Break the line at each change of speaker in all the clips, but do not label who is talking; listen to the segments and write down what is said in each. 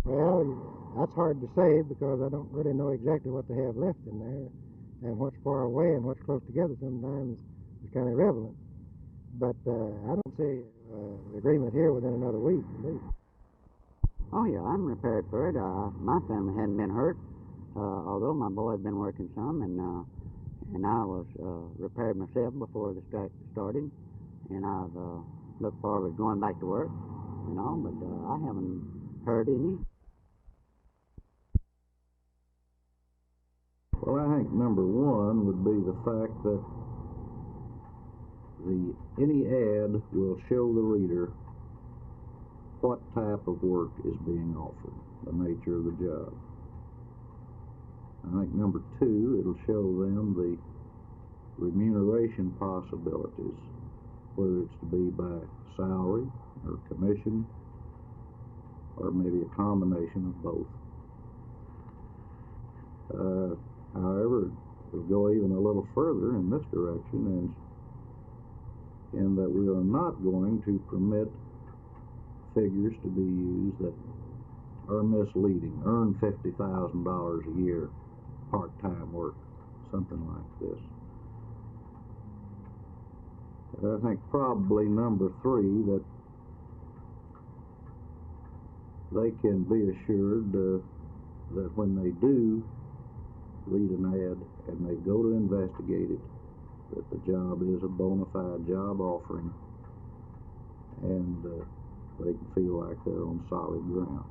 Well, that's hard to say because I don't really know exactly what they have left in there, and what's far away and what's close together sometimes is kind of irrelevant. But I don't see the agreement here within another week, at least.
Oh, yeah, I'm prepared for it. My family hadn't been hurt, although my boy had been working some, and I was repaired myself before the strike started, and I've looked forward to going back to work and all, but I haven't heard any.
Well, I think number one would be the fact that any ad will show the reader what type of work is being offered, the nature of the job. I think number two, it'll show them the remuneration possibilities, whether it's to be by salary or commission or maybe a combination of both. However, it'll go even a little further in this direction, in that we are not going to permit figures to be used that are misleading. Earn $50,000 a year, part-time work, something like this. I think probably number three, that they can be assured that when they do read an ad and they go to investigate it, that the job is a bona fide job offering, and they can feel like they're on solid ground.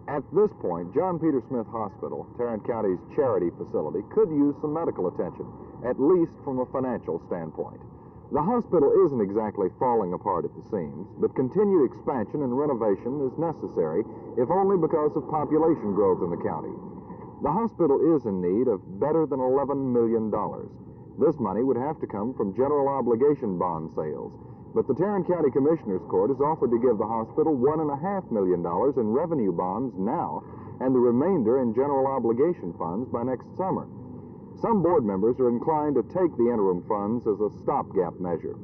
At this point, John Peter Smith Hospital, Tarrant County's charity facility, could use some medical attention, at least from a financial standpoint. The hospital isn't exactly falling apart at the seams, but continued expansion and renovation is necessary, if only because of population growth in the county. The hospital is in need of better than $11 million. This money would have to come from general obligation bond sales, but the Tarrant County Commissioners Court has offered to give the hospital $1.5 million in revenue bonds now, and the remainder in general obligation funds by next summer. Some board members are inclined to take the interim funds as a stopgap measure.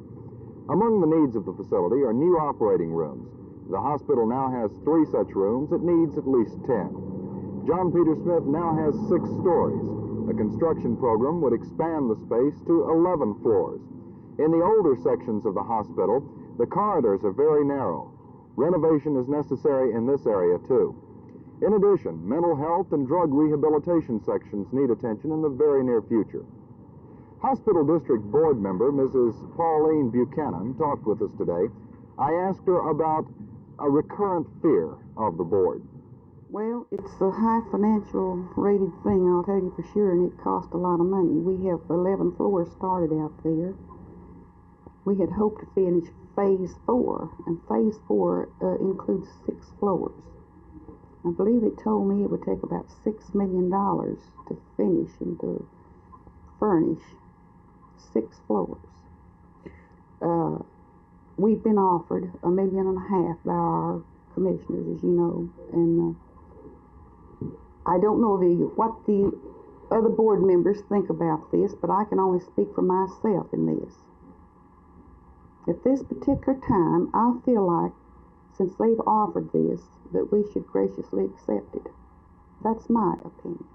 Among the needs of the facility are new operating rooms. The hospital now has 3 such rooms. It needs at least 10. John Peter Smith now has 6 stories. A construction program would expand the space to 11 floors. In the older sections of the hospital, the corridors are very narrow. Renovation is necessary in this area, too. In addition, mental health and drug rehabilitation sections need attention in the very near future. Hospital District Board member Mrs. Pauline Buchanan talked with us today. I asked her about a recurrent fear of the board?
Well, it's a high financial rated thing, I'll tell you for sure, and it costs a lot of money. We have 11 floors started out there. We had hoped to finish phase 4, and phase 4 includes 6 floors. I believe they told me it would take about $6 million to finish and to furnish 6 floors. We've been offered $1.5 million by our commissioners, as you know, and I don't know what the other board members think about this, but I can only speak for myself in this. At this particular time, I feel like, since they've offered this, that we should graciously accept it. That's my opinion.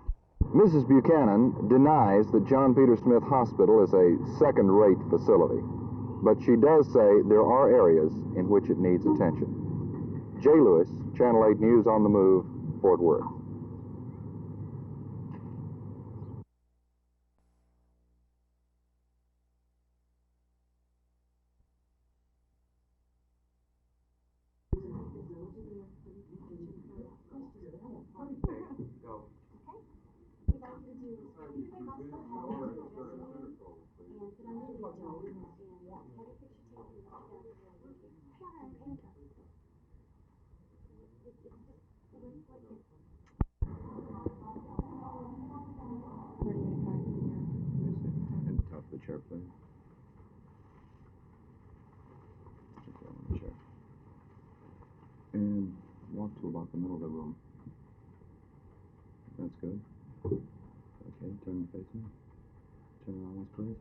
Mrs. Buchanan denies that John Peter Smith Hospital is a second-rate facility, but she does say there are areas in which it needs attention. Jay Lewis, Channel 8 News on the Move, Fort Worth.
And top of the chair, please. Sit down in the chair. And walk to about the middle of the room. That's good. Okay, turn and face me. Turn around once, please.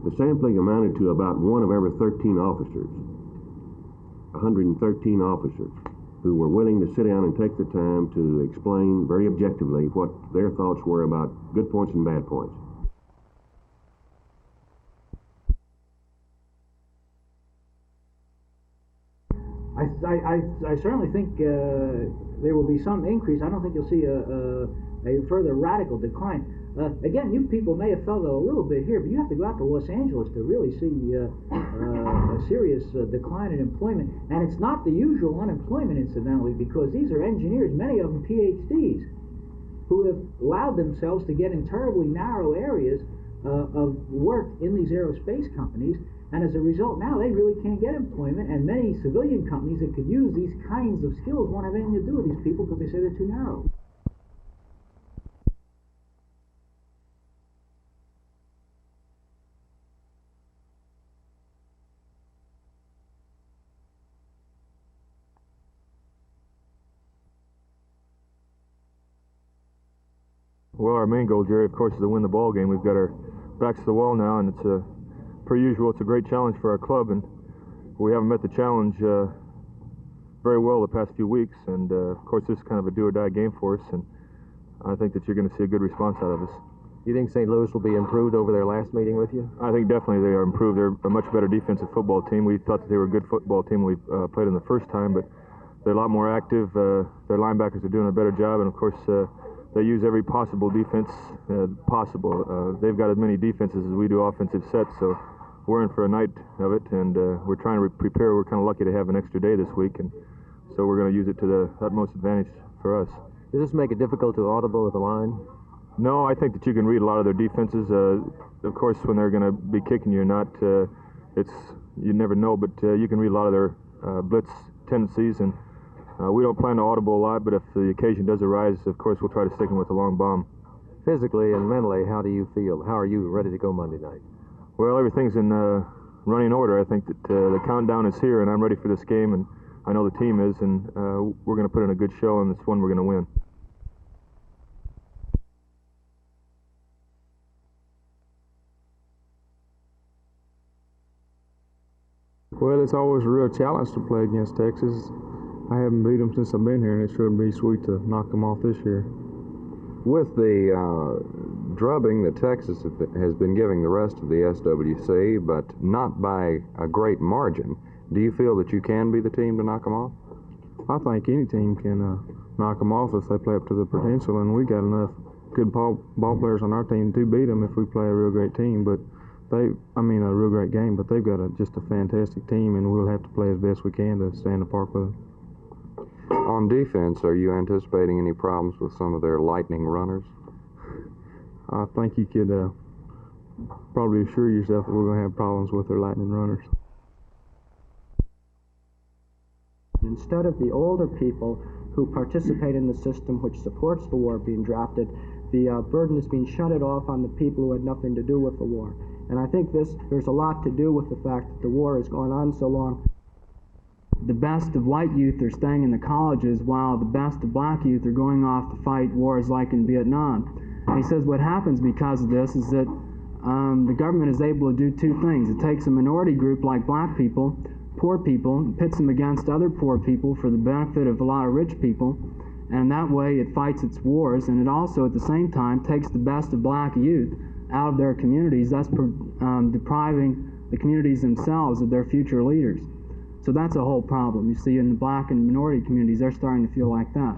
The sampling amounted to about 1 of every 13 officers, 113 officers, who were willing to sit down and take the time to explain very objectively what their thoughts were about good points and bad points.
I certainly think there will be some increase. I don't think you'll see a further radical decline. Again, you people may have felt it a little bit here, but you have to go out to Los Angeles to really see a serious decline in employment. And it's not the usual unemployment, incidentally, because these are engineers, many of them PhDs, who have allowed themselves to get in terribly narrow areas of work in these aerospace companies. And as a result, now they really can't get employment, and many civilian companies that could use these kinds of skills won't have anything to do with these people because they say they're too narrow.
Well, our main goal, Jerry, of course, is to win the ball game. We've got our backs to the wall now, and it's per usual, it's a great challenge for our club, and we haven't met the challenge very well the past few weeks. And of course, this is kind of a do-or-die game for us, and I think that you're going to see a good response out of us.
You think St. Louis will be improved over their last meeting with you?
I think definitely they are improved. They're a much better defensive football team. We thought that they were a good football team when we played them the first time, but they're a lot more active. Their linebackers are doing a better job, and of course, they use every possible defense possible. They've got as many defenses as we do offensive sets, so we're in for a night of it, and we're trying to prepare. We're kind of lucky to have an extra day this week, and so we're going to use it to the utmost advantage for us.
Does this make it difficult to audible at the line?
No, I think that you can read a lot of their defenses. Of course, when they're going to be kicking you or not, you never know, but you can read a lot of blitz tendencies, and we don't plan to audible a lot, but if the occasion does arise, of course, we'll try to stick them with the long bomb.
Physically and mentally, how do you feel? How are you ready to go Monday night?
Well, everything's in running order. I think that the countdown is here, and I'm ready for this game, and I know the team is, and we're going to put in a good show, and it's one we're going to win.
Well, it's always a real challenge to play against Texas. I haven't beat them since I've been here, and it sure would be sweet to knock them off this year.
With the drubbing that Texas has been giving the rest of the SWC, but not by a great margin, do you feel that you can be the team to knock them off?
I think any team can knock them off if they play up to their potential, and we got enough good ball players on our team to beat them if we play a real great team. But a real great game. But they've got just a fantastic team, and we'll have to play as best we can to stay in the park with them.
On defense, are you anticipating any problems with some of their lightning runners?
I think you could probably assure yourself that we're going to have problems with their lightning runners.
Instead of the older people who participate in the system which supports the war being drafted, the burden is being shunted off on the people who had nothing to do with the war. And I think there's a lot to do with the fact that the war has gone on so long. The best of white youth are staying in the colleges while the best of black youth are going off to fight wars like in Vietnam. And he says what happens because of this is that the government is able to do two things. It takes a minority group like black people, poor people, and pits them against other poor people for the benefit of a lot of rich people, and that way it fights its wars, and it also at the same time takes the best of black youth out of their communities, thus depriving the communities themselves of their future leaders. So that's a whole problem. You see, in the black and minority communities, they're starting to feel like that.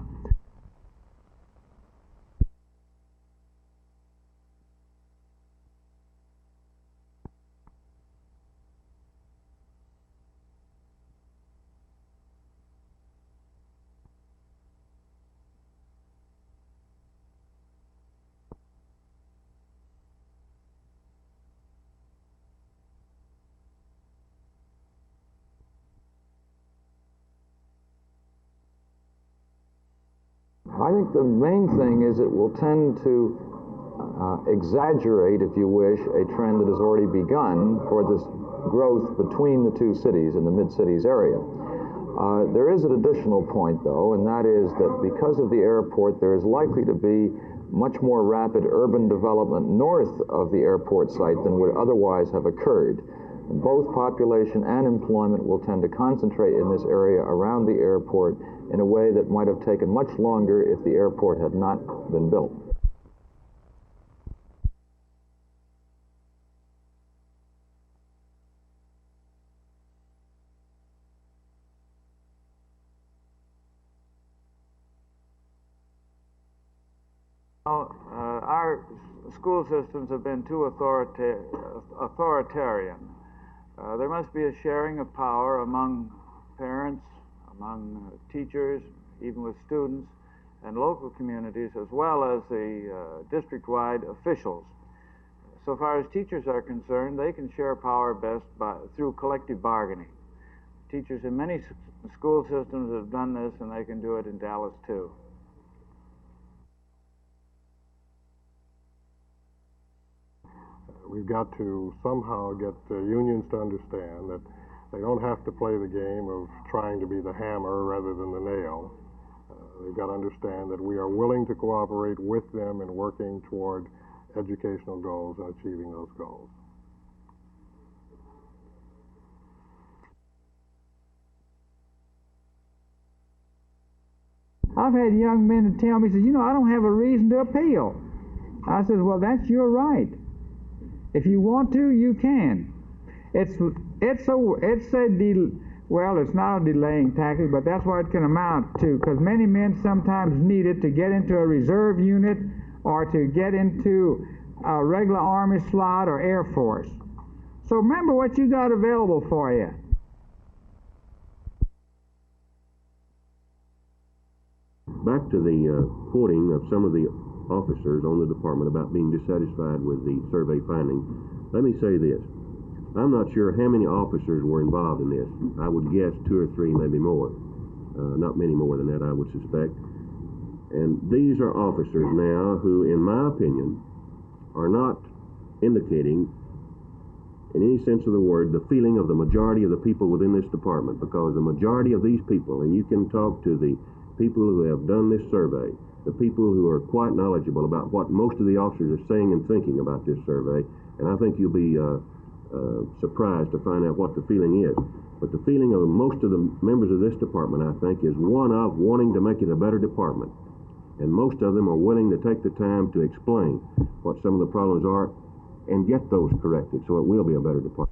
I think the main thing is it will tend to exaggerate, if you wish, a trend that has already begun for this growth between the two cities in the mid-cities area. There is an additional point, though, and that is that because of the airport, there is likely to be much more rapid urban development north of the airport site than would otherwise have occurred. Both population and employment will tend to concentrate in this area around the airport in a way that might have taken much longer if the airport had not been built.
Our school systems have been too authoritarian. There must be a sharing of power among parents, among teachers, even with students, and local communities, as well as the district-wide officials. So far as teachers are concerned, they can share power best through collective bargaining. Teachers in many school systems have done this, and they can do it in Dallas too.
We've got to somehow get the unions to understand that they don't have to play the game of trying to be the hammer rather than the nail. They've got to understand that we are willing to cooperate with them in working toward educational goals and achieving those goals.
I've had young men tell me, says, I don't have a reason to appeal. I said, well, that's your right. If you want to, you can. It's not a delaying tactic, but that's what it can amount to, because many men sometimes need it to get into a reserve unit or to get into a regular Army slot or Air Force. So remember what you got available for you.
Back to the quoting of some of the officers on the department about being dissatisfied with the survey findings, let me say this. I'm not sure how many officers were involved in this. I would guess 2 or 3, maybe more. Not many more than that, I would suspect. And these are officers now who, in my opinion, are not indicating, in any sense of the word, the feeling of the majority of the people within this department, because the majority of these people, and you can talk to the people who have done this survey, the people who are quite knowledgeable about what most of the officers are saying and thinking about this survey, and I think you'll be surprised to find out what the feeling is. But the feeling of most of the members of this department, I think, is one of wanting to make it a better department. And most of them are willing to take the time to explain what some of the problems are and get those corrected so it will be a better department.